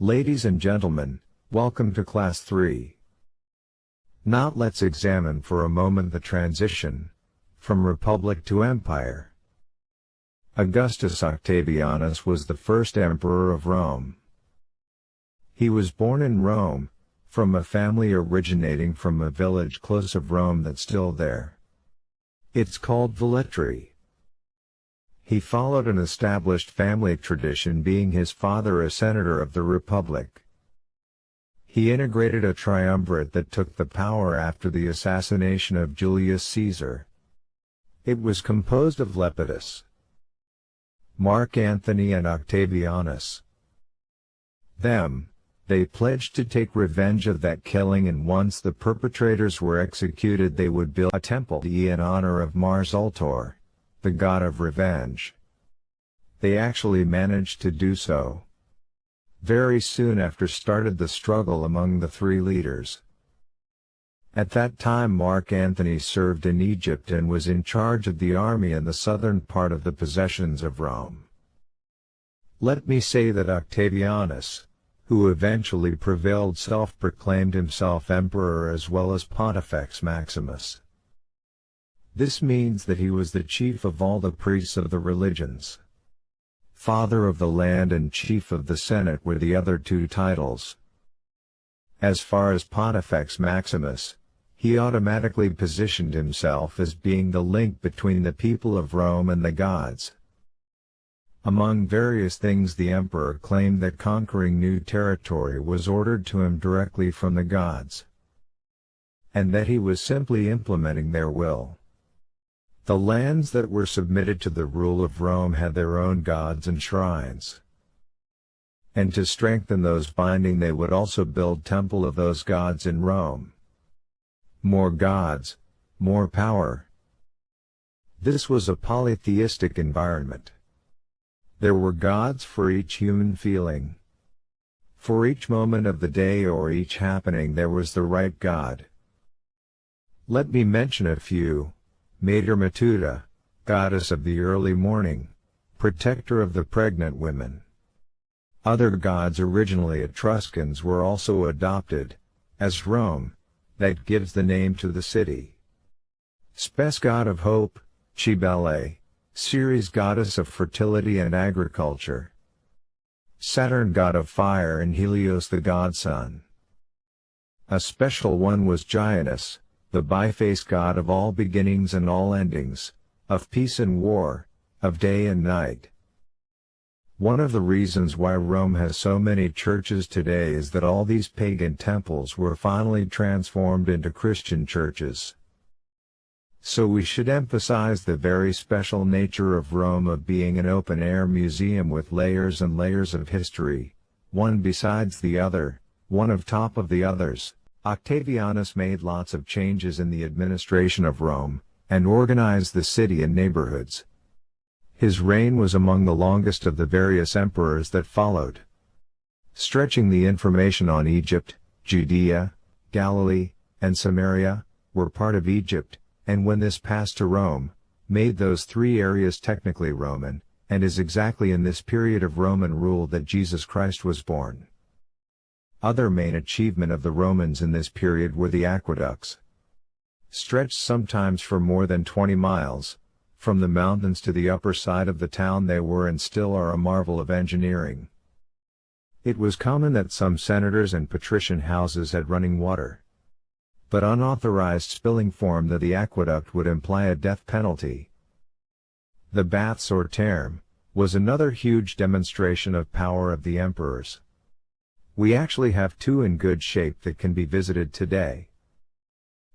Ladies and gentlemen, welcome to Class 3. Now let's examine for a moment the transition from Republic to Empire. Augustus Octavianus was the first emperor of Rome. He was born in Rome, from a family originating from a village close of Rome that's still there. It's called Velletri. He followed an established family tradition, being his father a senator of the Republic. He integrated a triumvirate that took the power after the assassination of Julius Caesar. It was composed of Lepidus, Mark Antony and Octavianus. They pledged to take revenge of that killing, and once the perpetrators were executed they would build a temple in honor of Mars Ultor, the god of revenge. They actually managed to do so. Very soon after started the struggle among the three leaders. At that time Mark Antony served in Egypt and was in charge of the army in the southern part of the possessions of Rome. Let me say that Octavianus, who eventually prevailed, self-proclaimed himself emperor as well as Pontifex Maximus. This means that he was the chief of all the priests of the religions. Father of the land and chief of the Senate were the other two titles. As far as Pontifex Maximus, he automatically positioned himself as being the link between the people of Rome and the gods. Among various things, the emperor claimed that conquering new territory was ordered to him directly from the gods, and that he was simply implementing their will. The lands that were submitted to the rule of Rome had their own gods and shrines. And to strengthen those binding they would also build temple of those gods in Rome. More gods, more power. This was a polytheistic environment. There were gods for each human feeling. For each moment of the day or each happening there was the right god. Let me mention a few. Mater Matuta, goddess of the early morning, protector of the pregnant women. Other gods originally Etruscans were also adopted, as Rome, that gives the name to the city. Spes, god of hope, Cybele, Ceres, goddess of fertility and agriculture. Saturn, god of fire, and Helios, the god sun. A special one was Janus, the biface god of all beginnings and all endings, of peace and war, of day and night. One of the reasons why Rome has so many churches today is that all these pagan temples were finally transformed into Christian churches. So we should emphasize the very special nature of Rome of being an open-air museum with layers and layers of history, one besides the other, one on top of the others. Octavianus made lots of changes in the administration of Rome, and organized the city and neighborhoods. His reign was among the longest of the various emperors that followed. Stretching the information on Egypt, Judea, Galilee, and Samaria, were part of Egypt, and when this passed to Rome, made those three areas technically Roman, and is exactly in this period of Roman rule that Jesus Christ was born. Other main achievement of the Romans in this period were the aqueducts. Stretched sometimes for more than 20 miles, from the mountains to the upper side of the town, they were and still are a marvel of engineering. It was common that some senators and patrician houses had running water. But unauthorized spilling formed that the aqueduct would imply a death penalty. The baths or term was another huge demonstration of power of the emperors. We actually have two in good shape that can be visited today.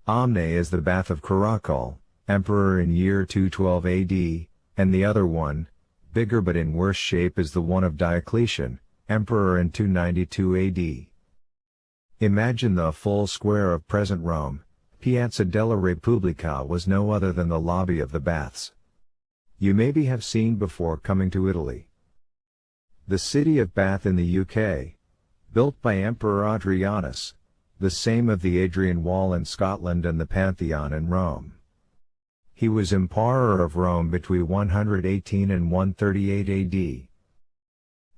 Omne is the bath of Caracalla, emperor in year 212 AD, and the other one, bigger but in worse shape, is the one of Diocletian, emperor in 292 AD. Imagine the full square of present Rome. Piazza della Repubblica was no other than the lobby of the baths. You maybe have seen before coming to Italy. The city of Bath in the UK, built by Emperor Adrianus, the same of the Adrian Wall in Scotland and the Pantheon in Rome. He was emperor of Rome between 118 and 138 AD.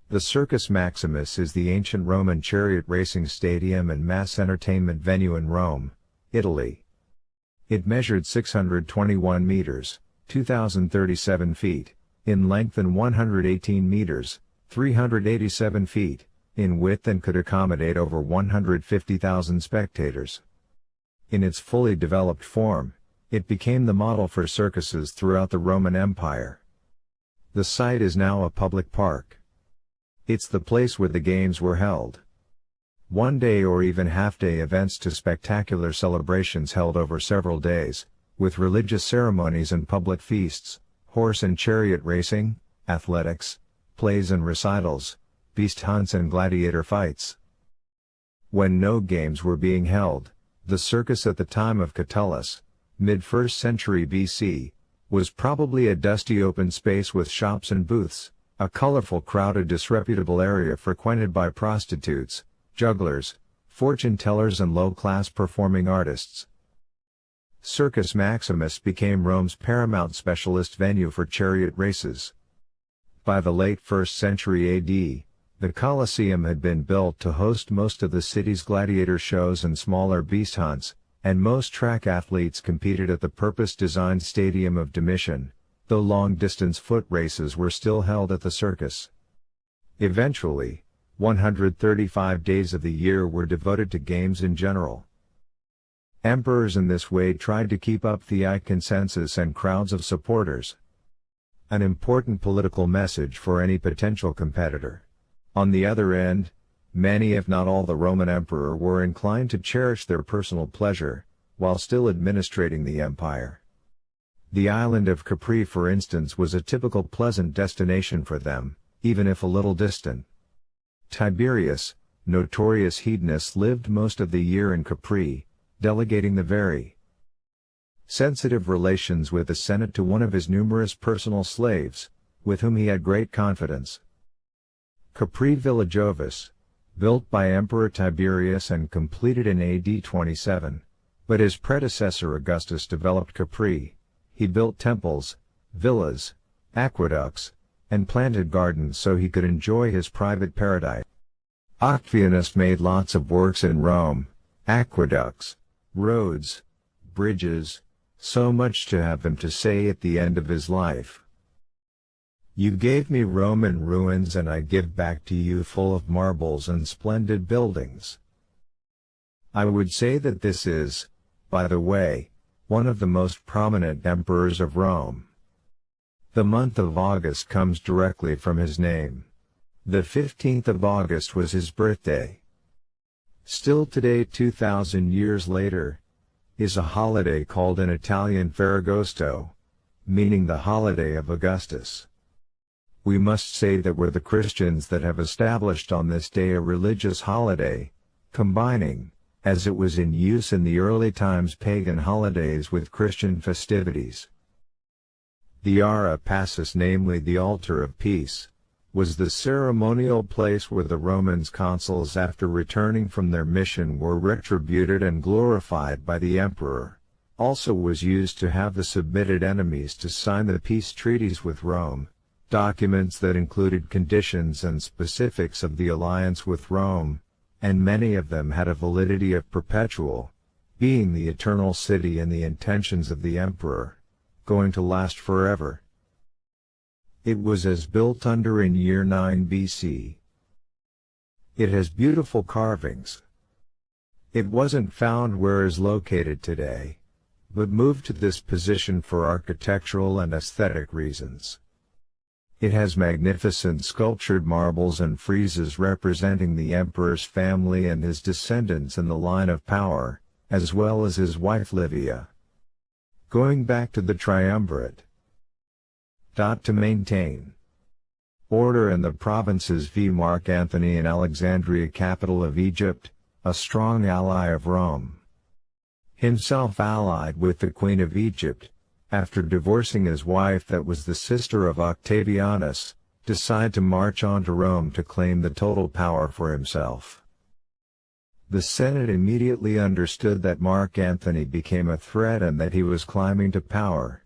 The Circus Maximus is the ancient Roman chariot racing stadium and mass entertainment venue in Rome, Italy. It measured 621 meters, 2,037 feet, in length and 118 meters, 387 feet, in width and could accommodate over 150,000 spectators. In its fully developed form, it became the model for circuses throughout the Roman Empire. The site is now a public park. It's the place where the games were held. One-day or even half-day events to spectacular celebrations held over several days, with religious ceremonies and public feasts, horse and chariot racing, athletics, plays and recitals, beast hunts and gladiator fights. When no games were being held, the circus at the time of Catullus, mid-1st century BC, was probably a dusty open space with shops and booths, a colorful crowded disreputable area frequented by prostitutes, jugglers, fortune-tellers and low-class performing artists. Circus Maximus became Rome's paramount specialist venue for chariot races. By the late 1st century AD, the Colosseum had been built to host most of the city's gladiator shows and smaller beast hunts, and most track athletes competed at the purpose-designed Stadium of Domitian, though long-distance foot races were still held at the circus. Eventually, 135 days of the year were devoted to games in general. Emperors in this way tried to keep up the consensus and crowds of supporters. An important political message for any potential competitor. On the other end, many if not all the Roman emperor were inclined to cherish their personal pleasure, while still administrating the empire. The island of Capri, for instance, was a typical pleasant destination for them, even if a little distant. Tiberius, notorious hedonist, lived most of the year in Capri, delegating the very sensitive relations with the Senate to one of his numerous personal slaves, with whom he had great confidence. Capri Villa Jovis, built by Emperor Tiberius and completed in AD 27, but his predecessor Augustus developed Capri. He built temples, villas, aqueducts, and planted gardens so he could enjoy his private paradise. Octavianus made lots of works in Rome, aqueducts, roads, bridges, so much to have him to say at the end of his life. You gave me Rome in ruins and I give back to you full of marbles and splendid buildings. I would say that this is, by the way, one of the most prominent emperors of Rome. The month of August comes directly from his name. The 15th of August was his birthday. Still today, 2,000 years later, is a holiday called in Italian Ferragosto, meaning the holiday of Augustus. We must say that we're the Christians that have established on this day a religious holiday, combining, as it was in use in the early times, pagan holidays with Christian festivities. The Ara Pacis, namely the altar of peace, was the ceremonial place where the Romans consuls, after returning from their mission, were retributed and glorified by the emperor. Also was used to have the submitted enemies to sign the peace treaties with Rome, documents that included conditions and specifics of the alliance with Rome, and many of them had a validity of perpetual, being the eternal city and the intentions of the emperor, going to last forever. It was as built under in year 9 BC. It has beautiful carvings. It wasn't found where it is located today, but moved to this position for architectural and aesthetic reasons. It has magnificent sculptured marbles and friezes representing the emperor's family and his descendants in the line of power, as well as his wife Livia. Going back to the triumvirate. To maintain order in the provinces v. Mark Antony in Alexandria, capital of Egypt, a strong ally of Rome. Himself allied with the Queen of Egypt, after divorcing his wife that was the sister of Octavianus, decide to march on to Rome to claim the total power for himself. The Senate immediately understood that Mark Antony became a threat and that he was climbing to power.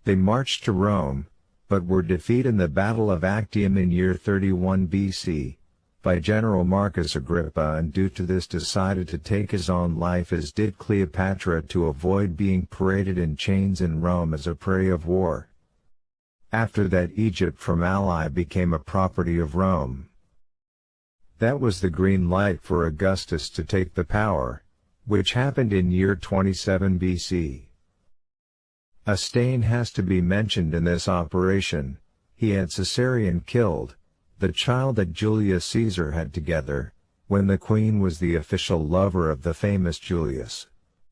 They marched to Rome, but were defeated in the Battle of Actium in year 31 BC, by General Marcus Agrippa, and due to this decided to take his own life, as did Cleopatra, to avoid being paraded in chains in Rome as a prey of war. After that, Egypt from Ally became a property of Rome. That was the green light for Augustus to take the power, which happened in year 27 BC. A stain has to be mentioned in this operation: he had Caesarion killed, the child that Julius Caesar had together, when the queen was the official lover of the famous Julius.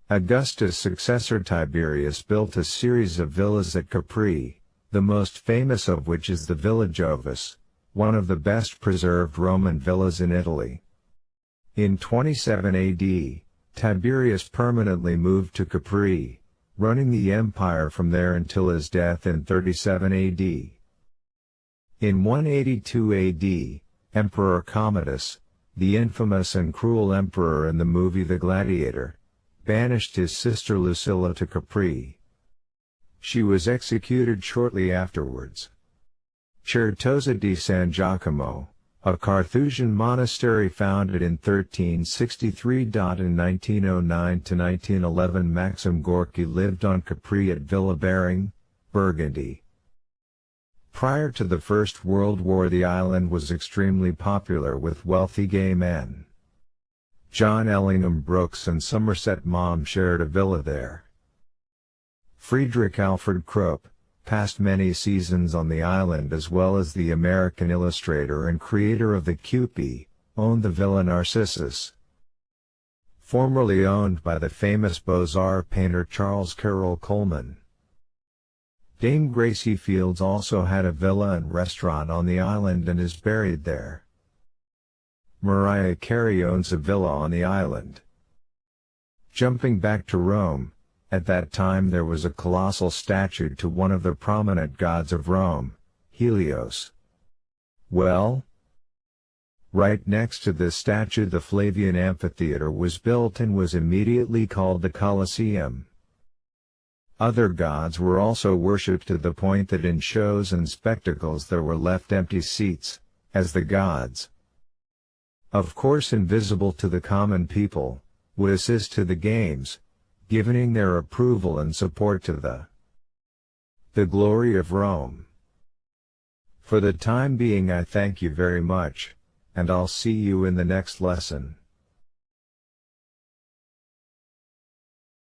Augustus' successor Tiberius built a series of villas at Capri, the most famous of which is the Villa Jovis, one of the best preserved Roman villas in Italy. In 27 AD, Tiberius permanently moved to Capri, running the empire from there until his death in 37 AD. In 182 AD, Emperor Commodus, the infamous and cruel emperor in the movie The Gladiator, banished his sister Lucilla to Capri. She was executed shortly afterwards. Certosa di San Giacomo, a Carthusian monastery founded in 1363. In 1909–1911 Maxim Gorky lived on Capri at Villa Bering, Burgundy. Prior to the First World War, the island was extremely popular with wealthy gay men. John Ellingham Brooks and Somerset Maugham shared a villa there. Friedrich Alfred Krupp passed many seasons on the island, as well as the American illustrator and creator of the Cupid, owned the Villa Narcissus. Formerly owned by the famous Beaux-Arts painter Charles Carroll Coleman. Dame Gracie Fields also had a villa and restaurant on the island and is buried there. Mariah Carey owns a villa on the island. Jumping back to Rome, at that time there was a colossal statue to one of the prominent gods of Rome, Helios. Well, right next to this statue the Flavian amphitheater was built and was immediately called the Colosseum. Other gods were also worshipped, to the point that in shows and spectacles there were left empty seats, as the gods, of course invisible to the common people, would assist to the games, giving their approval and support to the glory of Rome. For the time being I thank you very much, and I'll see you in the next lesson.